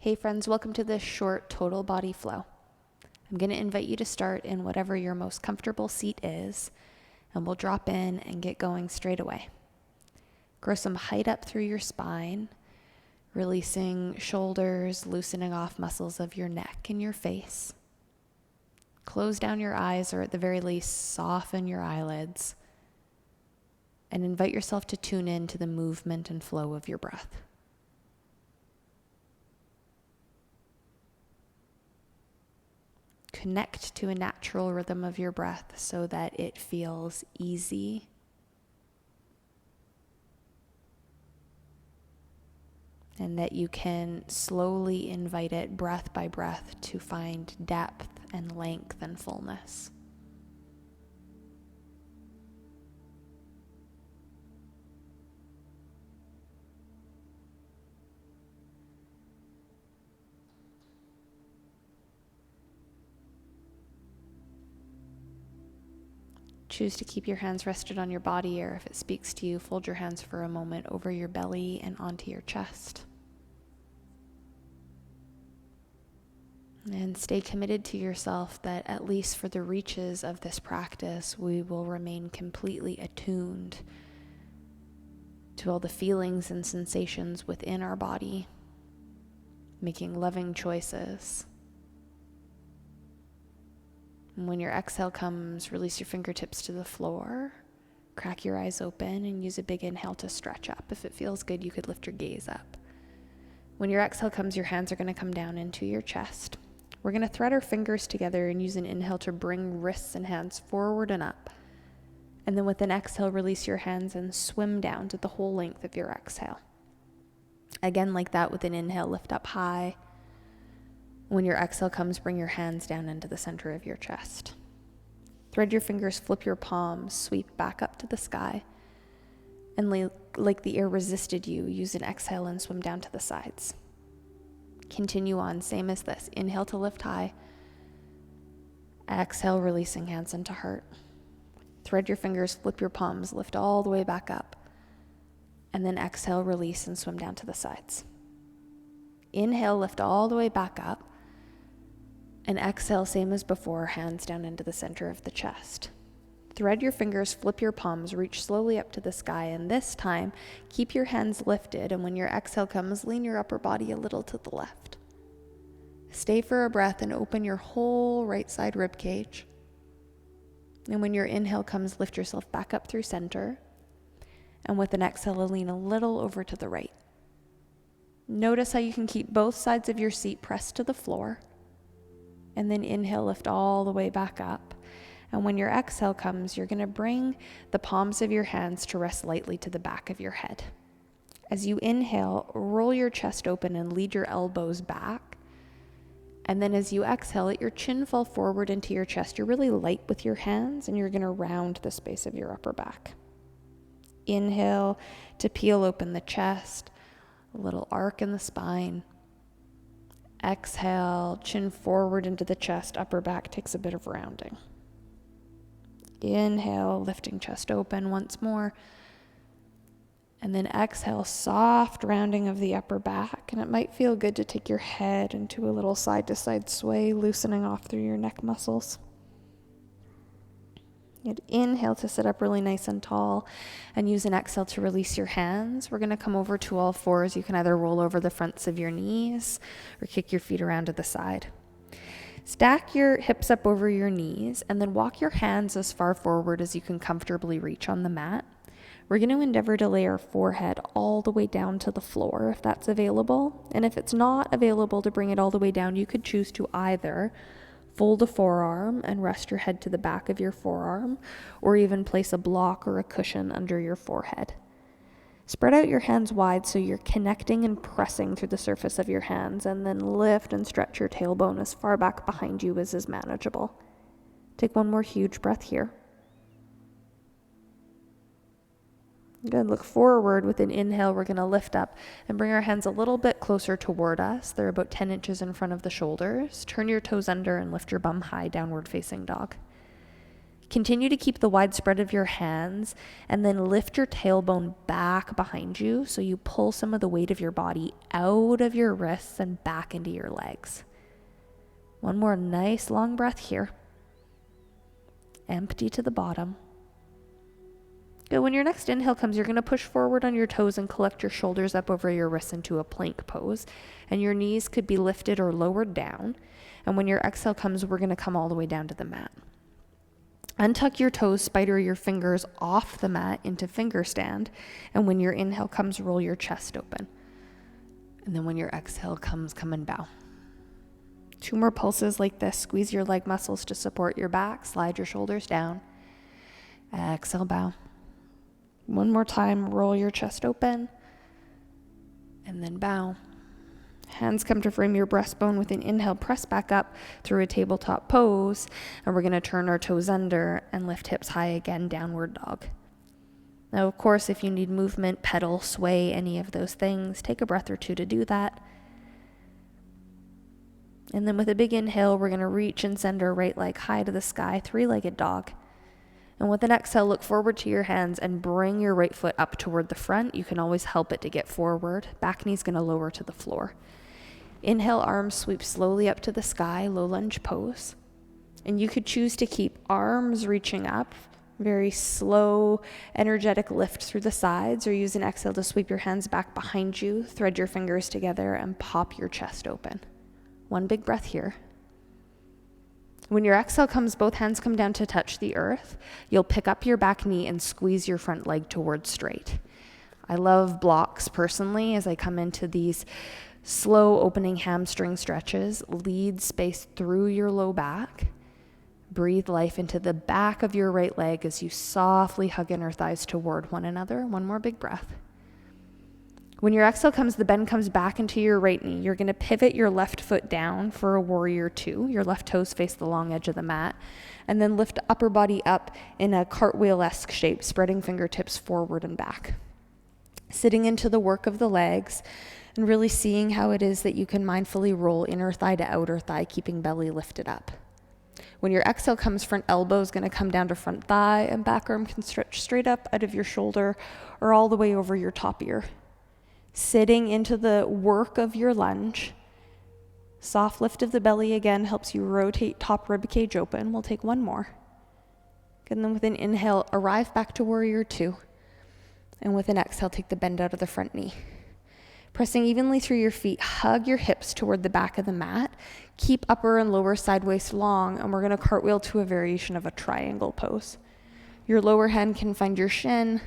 Hey friends, welcome to this short total body flow. I'm going to invite you to start in whatever your most comfortable seat is, and we'll drop in and get going straight away. Grow some height up through your spine, releasing shoulders, loosening off muscles of your neck and your face. Close down your eyes, or at the very least, soften your eyelids, and invite yourself to tune in to the movement and flow of your breath. Connect to a natural rhythm of your breath so that it feels easy. And that you can slowly invite it breath by breath to find depth and length and fullness. Choose to keep your hands rested on your body, or if it speaks to you, fold your hands for a moment over your belly and onto your chest. And stay committed to yourself that at least for the reaches of this practice, we will remain completely attuned to all the feelings and sensations within our body, making loving choices. And when your exhale comes, release your fingertips to the floor, crack your eyes open, and use a big inhale to stretch up. If it feels good, you could lift your gaze up. When your exhale comes, your hands are going to come down into your chest. We're going to thread our fingers together and use an inhale to bring wrists and hands forward and up. And then with an exhale, release your hands and swim down to the whole length of your exhale. Again, like that, with an inhale, lift up high. When your exhale comes, bring your hands down into the center of your chest. Thread your fingers, flip your palms, sweep back up to the sky. And like the air resisted you, use an exhale and swim down to the sides. Continue on, same as this. Inhale to lift high. Exhale, releasing hands into heart. Thread your fingers, flip your palms, lift all the way back up. And then exhale, release, and swim down to the sides. Inhale, lift all the way back up. And exhale, same as before, hands down into the center of the chest. Thread your fingers, flip your palms, reach slowly up to the sky, and this time, keep your hands lifted, and when your exhale comes, lean your upper body a little to the left. Stay for a breath and open your whole right side rib cage. And when your inhale comes, lift yourself back up through center, and with an exhale, lean a little over to the right. Notice how you can keep both sides of your seat pressed to the floor. And then inhale, lift all the way back up. And when your exhale comes, you're going to bring the palms of your hands to rest lightly to the back of your head. As you inhale, roll your chest open and lead your elbows back. And then as you exhale, let your chin fall forward into your chest. You're really light with your hands, and you're going to round the space of your upper back. Inhale to peel open the chest, a little arc in the spine. Exhale, chin forward into the chest, upper back takes a bit of rounding. Inhale, lifting chest open once more. And then exhale, soft rounding of the upper back. And it might feel good to take your head into a little side-to-side sway, loosening off through your neck muscles. You'd inhale to sit up really nice and tall, and use an exhale to release your hands. We're going to come over to all fours. You can either roll over the fronts of your knees or kick your feet around to the side. Stack your hips up over your knees, and then walk your hands as far forward as you can comfortably reach on the mat. We're going to endeavor to lay our forehead all the way down to the floor if that's available. And if it's not available to bring it all the way down, you could choose to either fold a forearm and rest your head to the back of your forearm, or even place a block or a cushion under your forehead. Spread out your hands wide so you're connecting and pressing through the surface of your hands, and then lift and stretch your tailbone as far back behind you as is manageable. Take one more huge breath here. Good. Look forward. With an inhale, we're going to lift up and bring our hands a little bit closer toward us. They're about 10 inches in front of the shoulders. Turn your toes under and lift your bum high, downward facing dog. Continue to keep the wide spread of your hands and then lift your tailbone back behind you so you pull some of the weight of your body out of your wrists and back into your legs. One more nice long breath here. Empty to the bottom. Good. When your next inhale comes, you're going to push forward on your toes and collect your shoulders up over your wrists into a plank pose. And your knees could be lifted or lowered down. And when your exhale comes, we're going to come all the way down to the mat. Untuck your toes, spider your fingers off the mat into finger stand. And when your inhale comes, roll your chest open. And then when your exhale comes, come and bow. 2 more pulses like this. Squeeze your leg muscles to support your back. Slide your shoulders down. Exhale, bow. One more time, roll your chest open. And then bow. Hands come to frame your breastbone with an inhale. Press back up through a tabletop pose. And we're going to turn our toes under and lift hips high again, downward dog. Now, of course, if you need movement, pedal, sway, any of those things, take a breath or 2 to do that. And then with a big inhale, we're going to reach and send our right leg high to the sky, 3-legged dog. And with an exhale, look forward to your hands and bring your right foot up toward the front. You can always help it to get forward. Back knee's going to lower to the floor. Inhale, arms sweep slowly up to the sky, low lunge pose. And you could choose to keep arms reaching up, very slow, energetic lift through the sides, or use an exhale to sweep your hands back behind you, thread your fingers together, and pop your chest open. One big breath here. When your exhale comes, both hands come down to touch the earth. You'll pick up your back knee and squeeze your front leg towards straight. I love blocks personally as I come into these slow opening hamstring stretches. Lead space through your low back. Breathe life into the back of your right leg as you softly hug inner thighs toward one another. One more big breath. When your exhale comes, the bend comes back into your right knee. You're going to pivot your left foot down for a warrior 2. Your left toes face the long edge of the mat. And then lift upper body up in a cartwheel-esque shape, spreading fingertips forward and back. Sitting into the work of the legs and really seeing how it is that you can mindfully roll inner thigh to outer thigh, keeping belly lifted up. When your exhale comes, front elbow is going to come down to front thigh, and back arm can stretch straight up out of your shoulder or all the way over your top ear. Sitting into the work of your lunge. Soft lift of the belly again helps you rotate top rib cage open. We'll take one more. And then with an inhale, arrive back to warrior 2. And with an exhale, take the bend out of the front knee. Pressing evenly through your feet, hug your hips toward the back of the mat. Keep upper and lower side waist long, and we're going to cartwheel to a variation of a triangle pose. Your lower hand can find your shin,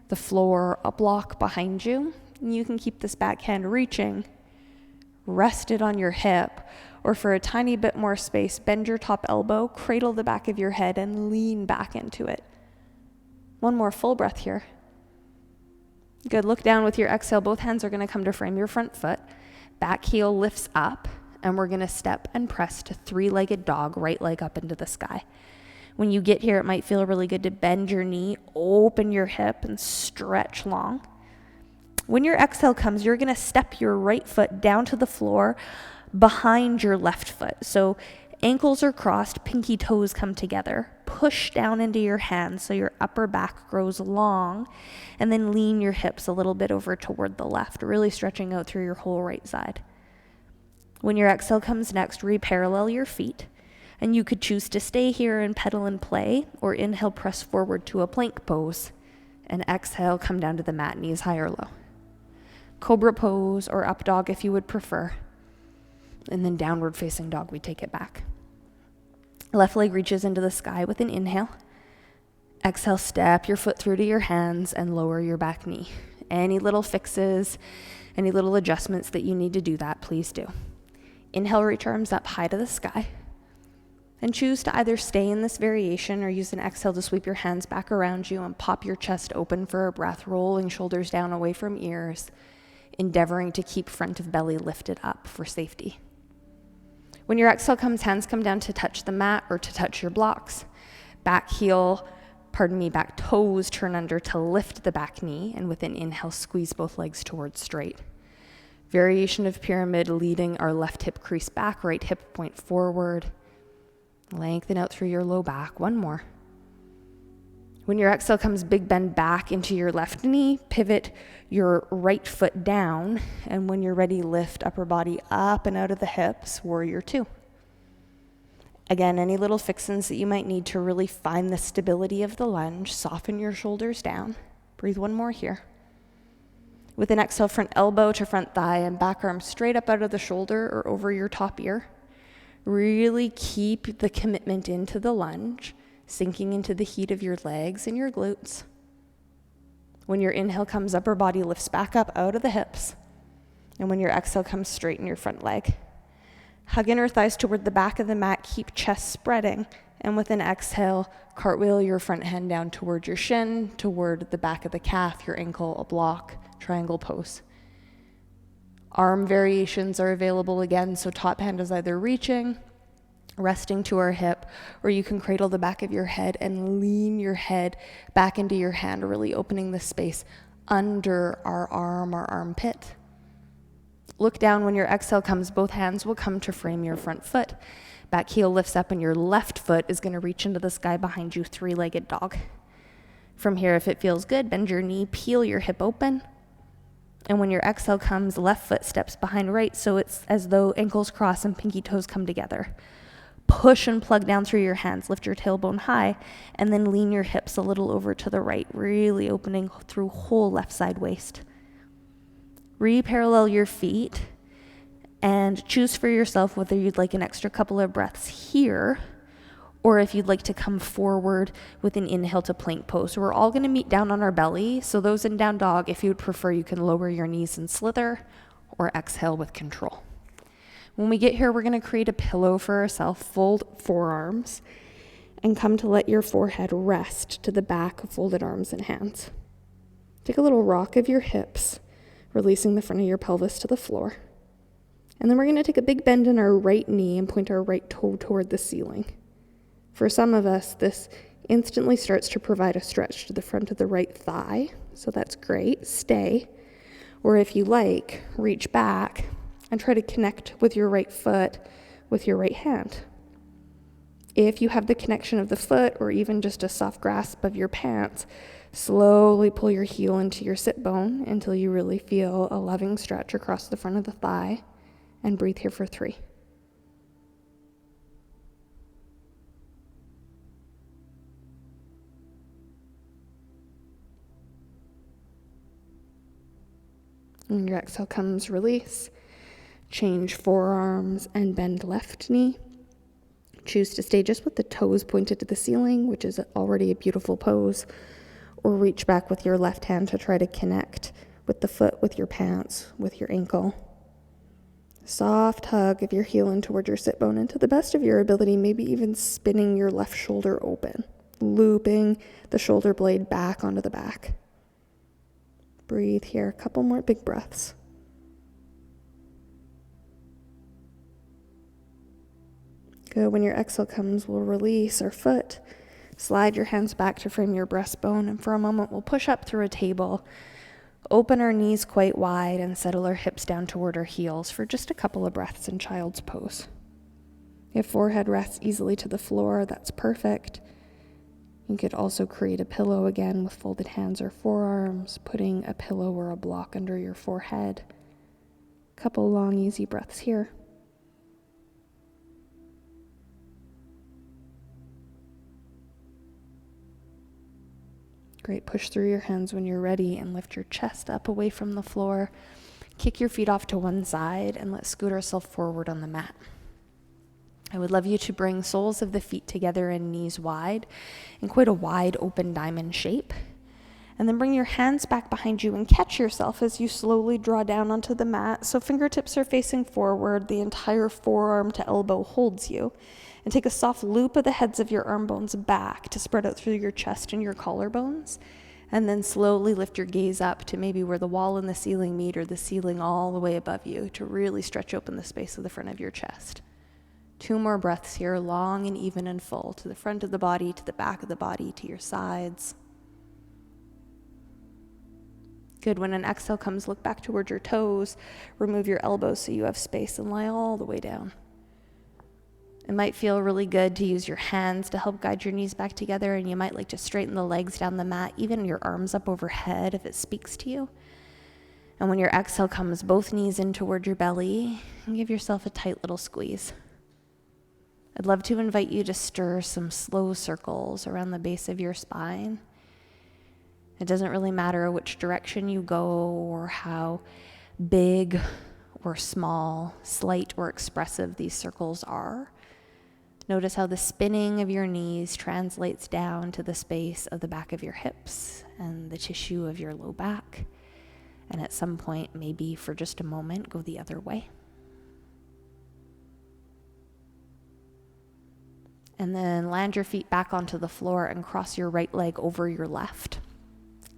the floor, a block behind you. And you can keep this back hand reaching, rested on your hip, or for a tiny bit more space, bend your top elbow, cradle the back of your head, and lean back into it. One more full breath here. Good. Look down with your exhale. Both hands are going to come to frame your front foot. Back heel lifts up, and we're going to step and press to 3-legged dog, right leg up into the sky. When you get here, it might feel really good to bend your knee, open your hip, and stretch long. When your exhale comes, you're going to step your right foot down to the floor behind your left foot. So ankles are crossed, pinky toes come together. Push down into your hands so your upper back grows long, and then lean your hips a little bit over toward the left, really stretching out through your whole right side. When your exhale comes next, re-parallel your feet, and you could choose to stay here and pedal and play, or inhale, press forward to a plank pose, and exhale, come down to the mat, knees high or low. Cobra pose or up dog if you would prefer. And then downward facing dog, we take it back. Left leg reaches into the sky with an inhale. Exhale, step your foot through to your hands and lower your back knee. Any little fixes, any little adjustments that you need to do that, please do. Inhale, reach arms up high to the sky. And choose to either stay in this variation or use an exhale to sweep your hands back around you and pop your chest open for a breath, rolling shoulders down away from ears, endeavoring to keep front of belly lifted up for safety. When your exhale comes, hands come down to touch the mat or to touch your blocks. Back toes turn under to lift the back knee, and with an inhale, squeeze both legs towards straight. Variation of pyramid, leading our left hip crease back, right hip point forward. Lengthen out through your low back. One more. When your exhale comes, big bend back into your left knee, pivot your right foot down, and when you're ready, lift upper body up and out of the hips, warrior two. Again, any little fixins that you might need to really find the stability of the lunge, soften your shoulders down. Breathe one more here. With an exhale, front elbow to front thigh and back arm straight up out of the shoulder or over your top ear. Really keep the commitment into the lunge, sinking into the heat of your legs and your glutes. When your inhale comes, upper body lifts back up out of the hips. And when your exhale comes, straighten your front leg. Hug inner thighs toward the back of the mat, keep chest spreading. And with an exhale, cartwheel your front hand down toward your shin, toward the back of the calf, your ankle, a block, triangle pose. Arm variations are available again, so top hand is either reaching, resting to our hip, or you can cradle the back of your head and lean your head back into your hand, really opening the space under our arm or armpit. Look down. When your exhale comes, both hands will come to frame your front foot. Back heel lifts up and your left foot is going to reach into the sky behind you, three-legged dog. From here, if it feels good, bend your knee, peel your hip open. And when your exhale comes, left foot steps behind right, so it's as though ankles cross and pinky toes come together. Push and plug down through your hands, lift your tailbone high, and then lean your hips a little over to the right, really opening through whole left side waist. Re-parallel your feet and choose for yourself whether you'd like an extra couple of breaths here or if you'd like to come forward with an inhale to plank pose. So we're all going to meet down on our belly. So those in down dog, if you would prefer, you can lower your knees and slither or exhale with control. When we get here, we're going to create a pillow for ourselves, fold forearms, and come to let your forehead rest to the back of folded arms and hands. Take a little rock of your hips, releasing the front of your pelvis to the floor. And then we're going to take a big bend in our right knee and point our right toe toward the ceiling. For some of us, this instantly starts to provide a stretch to the front of the right thigh, so that's great. Stay. Or if you like, reach back and try to connect with your right foot with your right hand. If you have the connection of the foot or even just a soft grasp of your pants, slowly pull your heel into your sit bone until you really feel a loving stretch across the front of the thigh, and breathe here for 3. When your exhale comes, release. Change forearms and bend left knee. Choose to stay just with the toes pointed to the ceiling, which is already a beautiful pose, or reach back with your left hand to try to connect with the foot, with your pants, with your ankle. Soft hug of your heel in toward your sit bone, and to the best of your ability, maybe even spinning your left shoulder open, looping the shoulder blade back onto the back. Breathe here, a couple more big breaths. Good. When your exhale comes, we'll release our foot, slide your hands back to frame your breastbone, and for a moment, we'll push up through a table, open our knees quite wide, and settle our hips down toward our heels for just a couple of breaths in child's pose. If forehead rests easily to the floor, that's perfect. You could also create a pillow again with folded hands or forearms, putting a pillow or a block under your forehead. Couple long, easy breaths here. Great. Push through your hands when you're ready and lift your chest up away from the floor. Kick your feet off to one side and let's scoot ourselves forward on the mat. I would love you to bring soles of the feet together and knees wide in quite a wide open diamond shape. And then bring your hands back behind you and catch yourself as you slowly draw down onto the mat. So fingertips are facing forward, the entire forearm to elbow holds you. And take a soft loop of the heads of your arm bones back to spread out through your chest and your collarbones. And then slowly lift your gaze up to maybe where the wall and the ceiling meet, or the ceiling all the way above you, to really stretch open the space of the front of your chest. 2 more breaths here, long and even and full, to the front of the body, to the back of the body, to your sides. Good. When an exhale comes, look back towards your toes, remove your elbows so you have space, and lie all the way down. It might feel really good to use your hands to help guide your knees back together, and you might like to straighten the legs down the mat, even your arms up overhead if it speaks to you. And when your exhale comes, both knees in toward your belly, and give yourself a tight little squeeze. I'd love to invite you to stir some slow circles around the base of your spine. It doesn't really matter which direction you go or how big or small, slight or expressive these circles are. Notice how the spinning of your knees translates down to the space of the back of your hips and the tissue of your low back. And at some point, maybe for just a moment, go the other way. And then land your feet back onto the floor and cross your right leg over your left.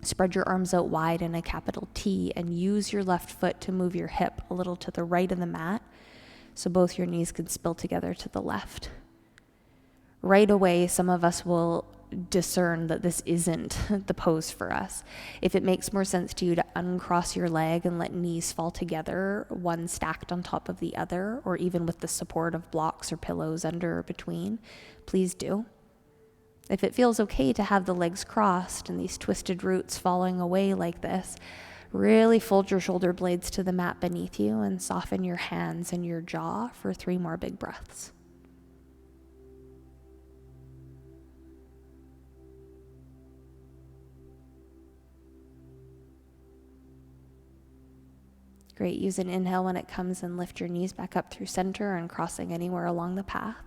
Spread your arms out wide in a capital T and use your left foot to move your hip a little to the right of the mat so both your knees can spill together to the left. Right away, some of us will discern that this isn't the pose for us. If it makes more sense to you to uncross your leg and let knees fall together, one stacked on top of the other, or even with the support of blocks or pillows under or between, please do. If it feels okay to have the legs crossed and these twisted roots falling away like this, really fold your shoulder blades to the mat beneath you and soften your hands and your jaw for 3 more big breaths. Great. Use an inhale when it comes and lift your knees back up through center and crossing anywhere along the path.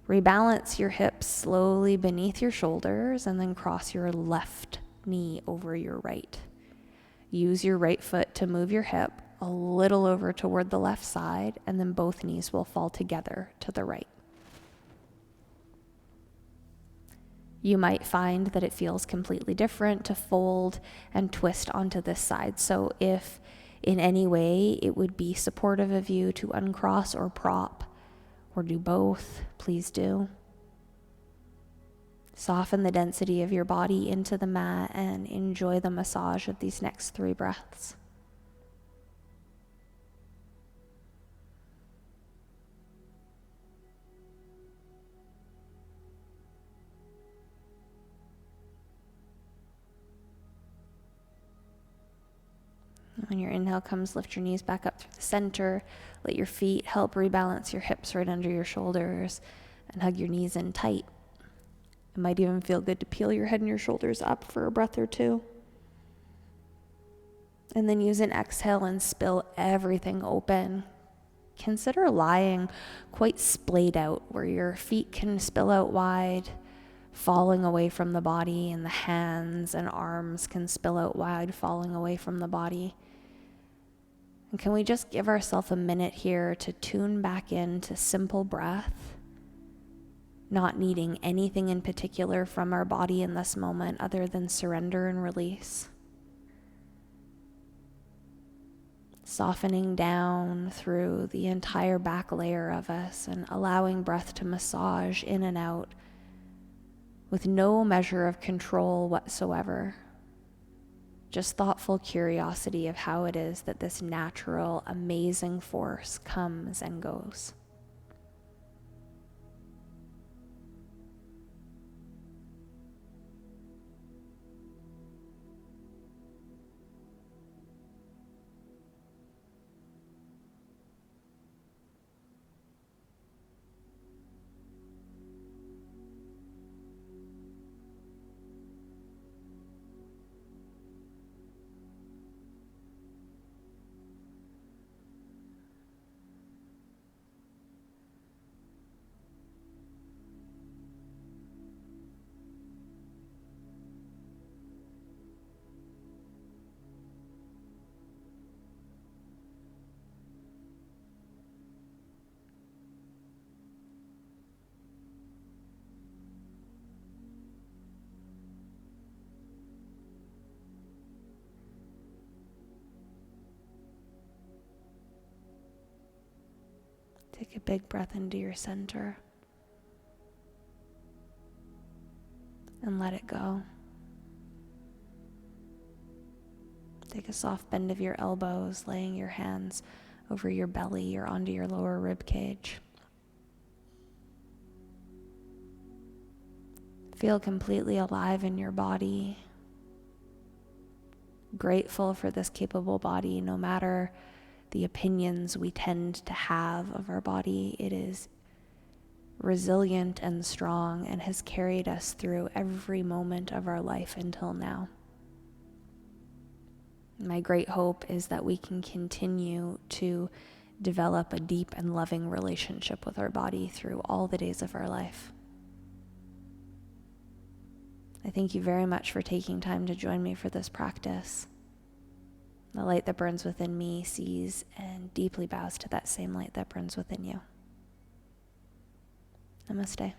Rebalance your hips slowly beneath your shoulders and then cross your left knee over your right. Use your right foot to move your hip a little over toward the left side, and then both knees will fall together to the right. You might find that it feels completely different to fold and twist onto this side. So if in any way it would be supportive of you to uncross or prop or do both, please do. Soften the density of your body into the mat and enjoy the massage of these next 3 breaths. When your inhale comes, lift your knees back up through the center. Let your feet help rebalance your hips right under your shoulders and hug your knees in tight. It might even feel good to peel your head and your shoulders up for a breath or 2. And then use an exhale and spill everything open. Consider lying quite splayed out, where your feet can spill out wide, falling away from the body, and the hands and arms can spill out wide, falling away from the body. And can we just give ourselves a minute here to tune back into simple breath, not needing anything in particular from our body in this moment other than surrender and release. Softening down through the entire back layer of us and allowing breath to massage in and out with no measure of control whatsoever. Just thoughtful curiosity of how it is that this natural, amazing force comes and goes. Take a big breath into your center and let it go. Take a soft bend of your elbows, laying your hands over your belly or onto your lower rib cage. Feel completely alive in your body. Grateful for this capable body, no matter the opinions we tend to have of our body. It is resilient and strong and has carried us through every moment of our life until now. My great hope is that we can continue to develop a deep and loving relationship with our body through all the days of our life. I thank you very much for taking time to join me for this practice. The light that burns within me sees and deeply bows to that same light that burns within you. Namaste.